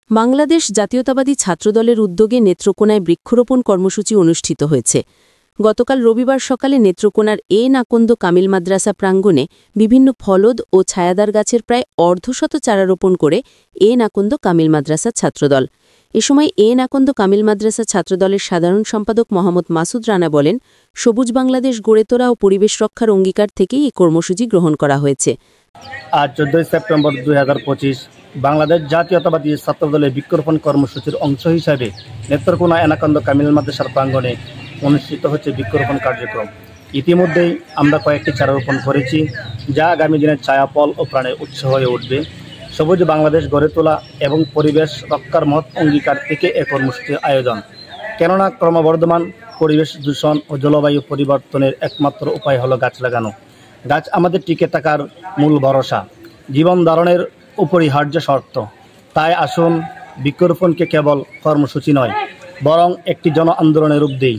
বাংলাদেশ জাতীয়তাবাদী ছাত্রদলের উদ্যোগে নেত্রকোনায় বৃক্ষরোপণ কর্মসূচি অনুষ্ঠিত হয়েছে। গতকাল রবিবার সকালে নেত্রকোনার নাকন্দ কামিল মাদ্রাসা প্রাঙ্গণে বিভিন্ন ফলদ ও ছায়াদার গাছের প্রায় অর্ধশত চারা রোপণ করে নাকন্দ কামিল মাদ্রাসা ছাত্রদল। এ সময় নাকন্দ কামিল মাদ্রাসা ছাত্রদলের সাধারণ সম্পাদক মোহাম্মদ মাসুদ রানা বলেন, সবুজ বাংলাদেশ গড়ে তোলা ও পরিবেশ রক্ষার অঙ্গীকার থেকেই এই কর্মসূচি গ্রহণ করা হয়েছে। আজ 14 সেপ্টেম্বর 2025 বাংলাদেশ জাতীয়তাবাদী ছাত্রদলের বৃক্ষরোপণ কর্মসূচির অংশ হিসাবে নেত্রকোনা এনাকন্দ কামিল মাদ্রাসার প্রাঙ্গণে অনুষ্ঠিত হচ্ছে বৃক্ষরোপণ কার্যক্রম। ইতিমধ্যেই আমরা কয়েকটি চারা রোপণ করেছি, যা আগামী দিনের ছায়াপল ও প্রাণের উৎস হয়ে উঠবে। সবুজ বাংলাদেশ গড়ে তোলা এবং পরিবেশ রক্ষার মহৎ অঙ্গীকার থেকে এ কর্মসূচির আয়োজন। কেননা ক্রমবর্ধমান পরিবেশ দূষণ ও জলবায়ু পরিবর্তনের একমাত্র উপায় হলো গাছ লাগানো। গাছ আমাদের টিকে থাকার মূল ভরসা, জীবন ধারণের অপরিহার্য শর্ত। তাই আসুন বৃক্ষরোপণকে কেবল কর্মসূচি নয়, বরং একটি জন আন্দোলনের রূপ দেই।